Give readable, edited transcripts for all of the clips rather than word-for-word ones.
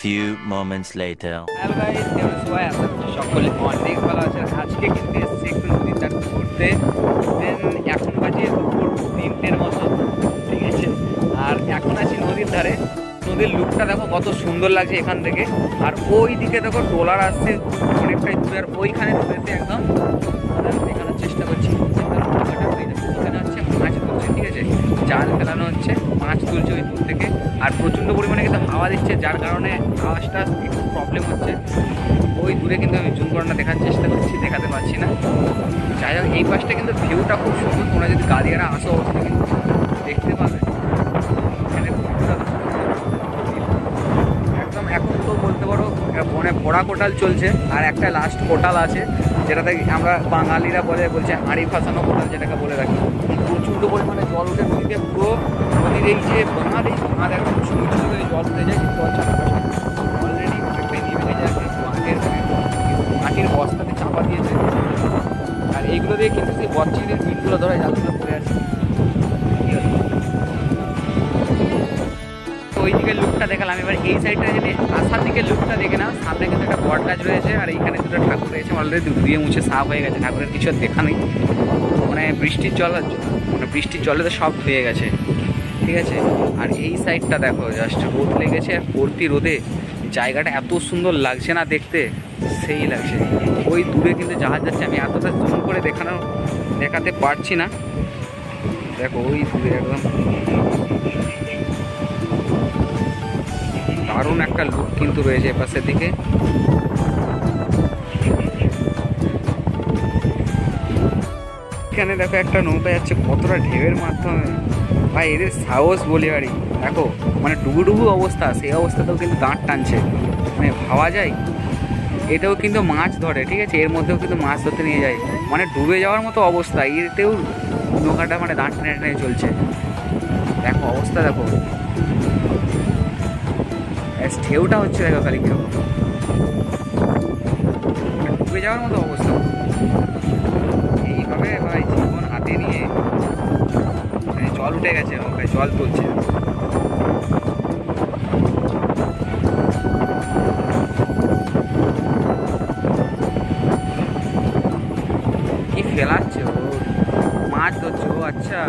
few moments later. Hello guys, কেমন সবাই? আশা করছি সকলে অনেক ভালো আছেন। আজকে কিন্তু এসেছি একটু নদীর ধার ঘুরতে। এখন বাজে দুপুর 3টের মতো, ঠিক আছে? আর এখন আছি নদীর ধারে। নদীর লুকটা দেখো কত সুন্দর লাগছে এখান থেকে। আর ওই দিকে দেখো ট্রলার আসছে অনেকটাই দূরে, আর ওইখানে নদীতে একদম দেখানোর চেষ্টা করছি। এখানে হচ্ছে মাছ তুলছে, ঠিক আছে? জাল ফেলানো হচ্ছে, মাছ তুলছে ওই দূর থেকে। আর প্রচণ্ড পরিমাণে কিন্তু হাওয়া দিচ্ছে, যার কারণে আওয়াজটা একটু প্রবলেম হচ্ছে। ওই দূরে কিন্তু আমি জুম করানো দেখার চেষ্টা করছি, দেখাতে পারছি না। যাই হোক, এই পাশটা কিন্তু ভিউটা খুব সুন্দর। তোমরা যদি গাড়িয়ারা আসো অবশ্যই কিন্তু দেখতে পাবে। এখানে একদম এখন তো বলতে পারো বনে ভরা কোটাল চলছে, আর একটা লাস্ট কোটাল আছে যেটাতে আমরা বাঙালিরা বলছে হাঁড়ি ফাঁসানো কোটাল, যেটাকে বলে রাখি। প্রচণ্ড পরিমাণে জল উঠে নদীতে, পুরো নদীর এই যে বাঁধ, এই বাঁধ একদম সুন্দর করে জল উঠে যায়। কিন্তু অলরেডি অনেকটাই নেমে যায়, মাটির বস্তাতে চাপা দিয়েছে। আর এইগুলো দিয়ে কিন্তু সেই বচ্চিদের মিটগুলো ধরে জালগুলো পড়ে আছে। ওই দিকের লুকটা দেখালাম, এবার এই সাইডটা যদি আসার দিকের লুকটা দেখে না, সামনে কিন্তু একটা বট গাছ রয়েছে, আর এইখানে দুটো ঠাকুর রয়েছে। অলরেডি ধুয়ে মুছে সাফ হয়ে গেছে, ঠাকুরের কিছু আর দেখা নেই। মানে বৃষ্টির জলে তো সব ধুয়ে গেছে, ঠিক আছে? আর এই সাইডটা দেখো, জাস্ট রোদ লেগেছে, আর ভর্তি রোদে জায়গাটা এত সুন্দর লাগছে না দেখতে, সেই লাগছে। ওই দূরে কিন্তু জাহাজ যাচ্ছে, আমি এতটা জুম করে দেখাতে পারছি না। দেখো ওই দূরে একদম দারুণ একটা লুক কিন্তু রয়েছে এপাশের দিকে। এখানে দেখো একটা নৌকা যাচ্ছে, কতটা ঢেউয়ের মাধ্যমে। ভাই এদের সাহস বলি বাড়ি, দেখো মানে ডুবু অবস্থা, সেই অবস্থাতেও কিন্তু দাঁড় টানছে, মানে ভাবা যায়। এতেও কিন্তু মাছ ধরে, ঠিক আছে? এর মধ্যেও কিন্তু মাছ ধরতে নিয়ে যায়, মানে ডুবে যাওয়ার মতো অবস্থা। এতেও নৌকাটা মানে দাঁড় টেনে টেনে চলছে। দেখো অবস্থা, দেখো ঢেউটা হচ্ছে, দেখো খালি কিরকম, মানে ডুবে যাওয়ার মতো অবস্থা। এইভাবে ভাই জীবন হাতে নিয়ে জল উঠে গেছে, নৌকায় জল তুলছে। কি ফেলাচ্ছে ও, মাছ ধরছে ও, আচ্ছা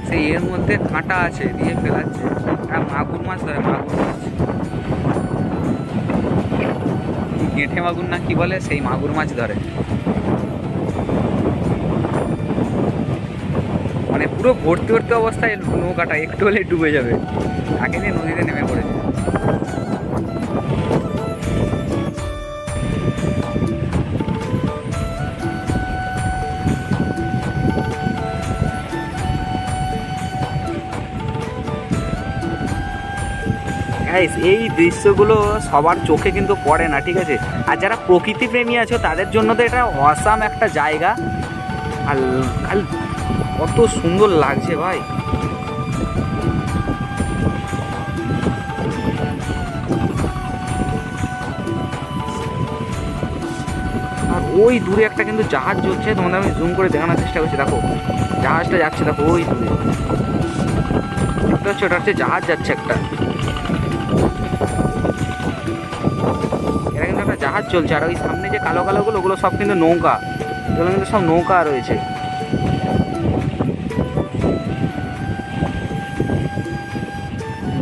সেই এর মধ্যে কাঁটা আছে দিয়ে ফেলাচ্ছে। আর মাগুর মাছ ধরে, মাগুর মাছ, গেঁঠে মাগুর না কি বলে, সেই মাগুর মাছ ধরে। মানে পুরো ভর্তি ভর্তি অবস্থায় নৌকাটা, একটু হলে ডুবে যাবে, তাকে নিয়ে নদীতে নেমে পড়েছে। এই দৃশ্যগুলো সবার চোখে কিন্তু পড়ে না, ঠিক আছে? আর যারা প্রকৃতি প্রেমী আছে তাদের জন্য তো এটা অসাম একটা জায়গা। আর কত সুন্দর লাগছে ভাই। আর ওই দূরে একটা কিন্তু জাহাজ চলছে, তোমাদের আমি জুম করে দেখানোর চেষ্টা করছি। দেখো জাহাজটা যাচ্ছে, দেখো ওই দূরে দেখতে হচ্ছে, ওটা হচ্ছে জাহাজ যাচ্ছে একটা। এটা কিন্তু একটা জাহাজ চলছে। আর ওই সামনে যে কালো কালোগুলো, ওগুলো সব কিন্তু নৌকা, এগুলো কিন্তু সব নৌকা রয়েছে।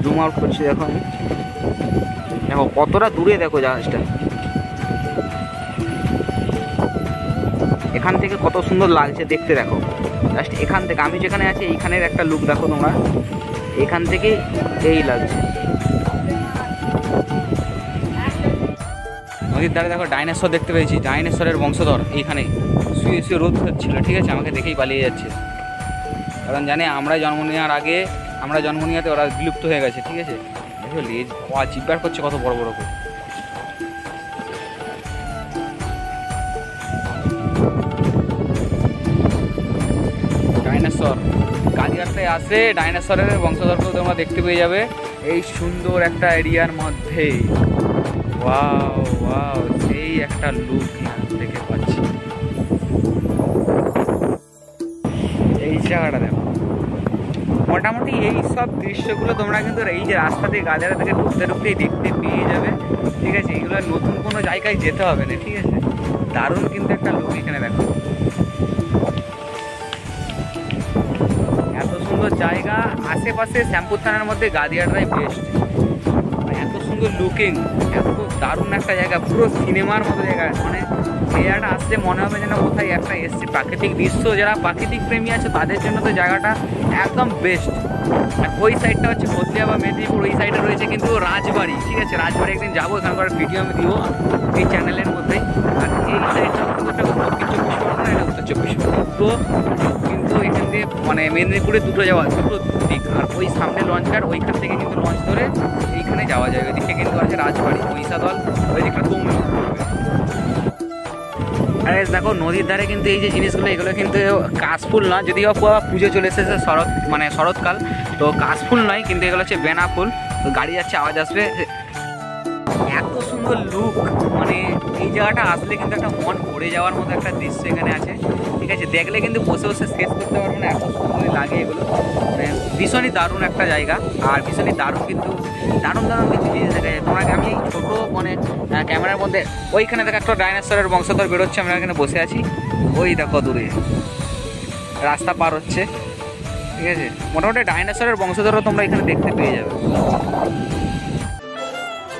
জুম আউট করছি, দেখো আমি, দেখো কতটা দূরে, দেখো জাহাজটা এখান থেকে কত সুন্দর লাগছে দেখতে। দেখো জাস্ট এখান থেকে, আমি যেখানে আছি এইখানের একটা লুক দেখো তোমরা, এখান থেকে এই লাগছে। নদীর ধারে দেখো ডাইনোসর দেখতে পেয়েছি, ডাইনোসরের বংশধর এইখানে শুয়ে শুয়ে রোদ ছিল, ঠিক আছে? আমাকে দেখেই পালিয়ে যাচ্ছে, কারণ জানে আমরা জন্ম নেওয়ার আগে, আমরা জন্ম নেওয়াতে ওরা বিলুপ্ত হয়ে গেছে, ঠিক আছে? দেখো লেজ জিব্বার করছে কত বড় বড় করে। ডাইনোসর কালিয়ারটায় আসে, ডাইনোসরের বংশধরকেও তোমরা দেখতে পেয়ে যাবে এই সুন্দর একটা এরিয়ার মধ্যে। ওয়াও ওয়াও, সেই একটা লুক দেখে পাচ্ছি। এই জায়গাটা দেখো, মোটামুটি এই সব দৃশ্যগুলো তোমরা কিন্তু এই যে রাস্তা দিয়ে গাজারা থেকে ঢুকতে ঢুকতেই দেখতে পেয়ে যাবে, ঠিক আছে। এগুলো নতুন কোনো জায়গায় যেতে হবে না, ঠিক আছে। দারুণ কিন্তু একটা লোক এখানে দেখো, এত সুন্দর জায়গা। আশেপাশে শ্যামপুর থানার মধ্যে গাদিয়াটাই বেস্ট, এত সুন্দর লুকিং, এত দারুণ একটা জায়গা, পুরো সিনেমার মতো জায়গা। মানে এই জায়গাটা আসলে মনে হবে যেন কোথায় একটা এসছে। প্রাকৃতিক দৃশ্য, যারা প্রাকৃতিক প্রেমী আছে তাদের জন্য তো জায়গাটা একদম বেস্ট। ওই সাইডটা হচ্ছে হলদিয়া বা মেদিনীপুর, ওই সাইডে রয়েছে কিন্তু রাজবাড়ি, ঠিক আছে। রাজবাড়ি একদিন যাবো, এখানকার ভিডিও আমি দিব এই চ্যানেলের মধ্যে। আর এই সাইডটা দক্ষিণ চব্বিশ পরগনা, এটা উত্তর চব্বিশ পরগনা, দুটো কিন্তু এখান থেকে মানে মেদিনীপুরে দুটো যাওয়া, দুটো দিক। আর ওই সামনে লঞ্চ ঘাট, ওইখান থেকে কিন্তু লঞ্চ ধরে এইখানে যাওয়া যায়। ওইদিকে কিন্তু আছে রাজবাড়ি, মহিষাদল, ওই দিকটা তুমলুক। আরে দেখো নদীর ধারে কিন্তু এই যে জিনিসগুলো, এগুলো কিন্তু কাশফুল না, যদিও পুজো চলে এসেছে শরৎকাল, তো কাশফুল নয় কিন্তু এগুলো হচ্ছে বেনা ফুল। তো গাড়ি যাচ্ছে, আওয়াজ আসবে। এত সুন্দর লুক, মানে এই জায়গাটা আসলে কিন্তু একটা মন ভরে যাওয়ার মতো একটা দৃশ্য এখানে আছে, ঠিক আছে। দেখলে কিন্তু বসে বসে শেষ করতে পারবো না, এত সুন্দরই লাগে এগুলো। মানে ভীষণই দারুণ একটা জায়গা, আর ভীষণই দারুণ কিন্তু দারুণ কিছু জিনিস দেখা যায়। তোমাকে আমি এই ছোটো মানে ক্যামেরার মধ্যে ওইখানে দেখো একটা ডাইনোসরের বংশধর বেরোচ্ছে, আমরা এখানে বসে আছি, ওই দেখো দূরে রাস্তা পার হচ্ছে, ঠিক আছে। মোটামুটি ডাইনোসরের বংশধরও তোমরা এখানে দেখতে পেয়ে যাবে।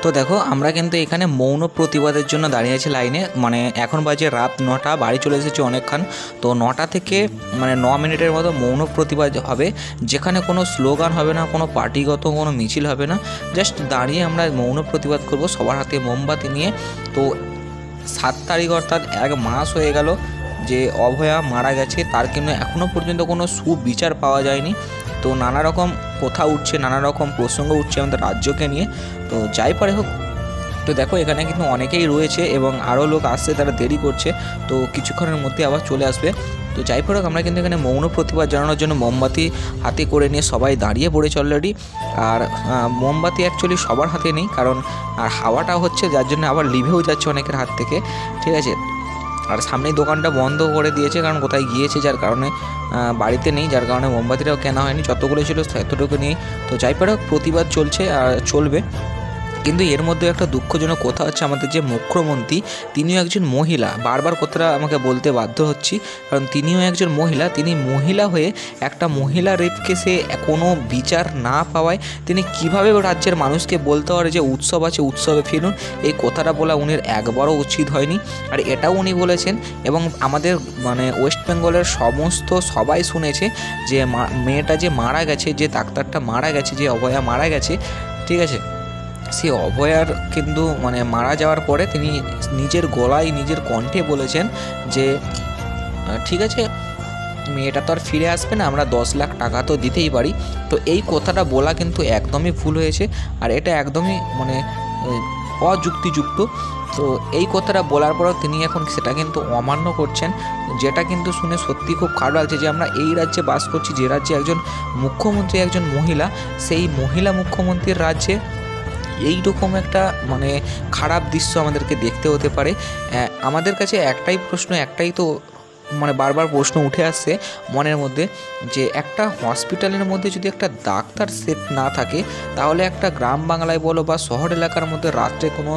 তো দেখো আমরা কিন্তু এখানে মৌন প্রতিবাদের জন্য দাঁড়িয়ে আছি লাইনে। মানে এখন বাজে রাত 9টা, বাড়ি চলে এসেছি অনেকক্ষণ। তো 9টা থেকে মানে 9 মিনিটের মতো মৌন প্রতিবাদ হবে, যেখানে কোনো স্লোগান হবে না, কোনো পার্টিগত কোনো মিছিল হবে না, জাস্ট দাঁড়িয়ে আমরা মৌন প্রতিবাদ করব সবার হাতে মোমবাতি নিয়ে। তো 7 তারিখ অর্থাৎ 1 মাস হয়ে গেল যে অভয়া মারা গেছে, তার কিন্তু এখনও পর্যন্ত কোনো সুবিচার পাওয়া যায়নি। তো নানা রকম কথা উঠছে, নানা রকম প্রসঙ্গ উঠছে আমাদের রাজ্যকে নিয়ে। তো যাই পারে হোক, তো দেখো এখানে কিন্তু অনেকেই রয়েছে এবং আরও লোক আসছে, তারা দেরি করছে, তো কিছুক্ষণের মধ্যে আবার চলে আসবে। তো যাই পারে হোক, আমরা কিন্তু এখানে মৌন প্রতিবাদ জানানোর জন্য মোমবাতি হাতে করে নিয়ে সবাই দাঁড়িয়ে পড়েছে অলরেডি। আর মোমবাতি অ্যাকচুয়ালি সবার হাতে নেই, কারণ আর হাওয়াটা হচ্ছে, যার জন্য আবার লিভেও যাচ্ছে অনেকের হাত থেকে, ঠিক আছে। আর সামনেই দোকানটা বন্ধ করে দিয়েছে, কারণ কোথায় গিয়েছে, যার কারণে বাড়িতে নেই, যার কারণে মোমবাতিটাও কেনা হয়নি, যতগুলো ছিল এতটুকু নিয়েই। তো যাই পারে হোক, প্রতিবাদ চলছে আর চলবে। কিন্তু এর মধ্যে একটা দুঃখজনক কথা হচ্ছে, আমাদের যে মুখ্যমন্ত্রী তিনিও একজন মহিলা। বারবার কথাটা আমাকে বলতে বাধ্য হচ্ছি, কারণ তিনিও একজন মহিলা। তিনি মহিলা হয়ে একটা মহিলা রেপ কেসে কোনো বিচার না পাওয়ায় তিনি কিভাবে রাজ্যের মানুষকে বলতে পারে যে উৎসব আছে, উৎসবে ফিরুন। এই কথাটা বলা উনির একবারও উচিত হয়নি। আর এটাও উনি বলেছেন, এবং আমাদের মানে ওয়েস্ট বেঙ্গলের সমস্ত সবাই শুনেছে যে মেয়েটা যে মারা গেছে, যে ডাক্তারটা মারা গেছে, যে অভয়া মারা গেছে, ঠিক আছে। সে অভয়ার কিন্তু মানে মারা যাওয়ার পরে তিনি নিজের গলায়, নিজের কণ্ঠে বলেছেন যে ঠিক আছে, মেয়েটা তো আর ফিরে আসবে না, আমরা 10 লাখ টাকা তো দিতেই পারি। তো এই কথাটা বলা কিন্তু একদমই ভুল হয়েছে, আর এটা একদমই মানে অযুক্তিযুক্ত। তো এই কথাটা বলার পরেও তিনি এখন সেটা কিন্তু অমান্য করছেন, যেটা কিন্তু শুনে সত্যি খুব খারাপ লাগছে যে আমরা এই রাজ্যে বাস করছি, যে রাজ্যে একজন মুখ্যমন্ত্রী একজন মহিলা, সেই মহিলা মুখ্যমন্ত্রীর রাজ্যে এইরকম একটা মানে খারাপ দৃশ্য আমাদেরকে দেখতে হতে পারে। আমাদের কাছে একটাই প্রশ্ন, একটাই তো মানে বারবার প্রশ্ন উঠে আসছে মনের মধ্যে, যে একটা হসপিটালের মধ্যে যদি একটা ডাক্তার সেট না থাকে, তাহলে একটা গ্রাম বাংলায় বলো বা শহর এলাকার মধ্যে রাত্রে কোনো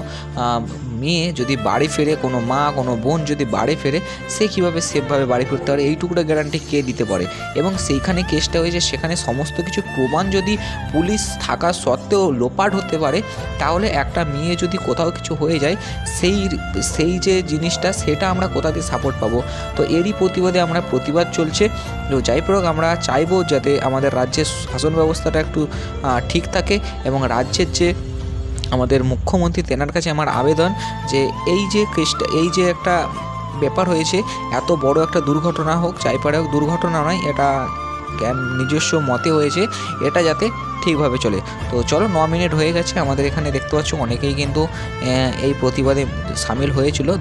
মেয়ে যদি বাড়ি ফেরে, কোনো মা কোনো বোন যদি বাড়ি ফেরে, সে কীভাবে সেফভাবে বাড়ি ফিরতে পারে, এইটুকুটা গ্যারান্টি কে দিতে পারে? এবং সেইখানে কেসটা হয়েছে, সেখানে সমস্ত কিছু প্রমাণ যদি পুলিশ থাকা সত্ত্বেও লোপাট হতে পারে, তাহলে একটা মেয়ে যদি কোথাও কিছু হয়ে যায়, সেই যে জিনিসটা, সেটা আমরা কোথা দিয়ে সাপোর্ট পাবো? তো এরই প্রতিবাদে আমরা প্রতিবাদ চলছে। তো যাই হোক, আমরা চাইবো যাতে আমাদের রাজ্যের শাসন ব্যবস্থাটা একটু ঠিক থাকে, এবং রাজ্যের যে আমাদের মুখ্যমন্ত্রী, তেনার কাছে আমার আবেদন যে এই যে কেসটা, এই যে একটা ব্যাপার হয়েছে, এত বড় একটা দুর্ঘটনা হোক, যাই পারে হোক, দুর্ঘটনা নয়, এটা নিজস্ব মতে হয়েছে, এটা যাতে ঠিকভাবে চলে। তো চলো, 9 মিনিট হয়ে গেছে, আমাদের এখানে দেখতে পাচ্ছ অনেকেই কিন্তু এই প্রতিবাদে সামিল হয়েছিল।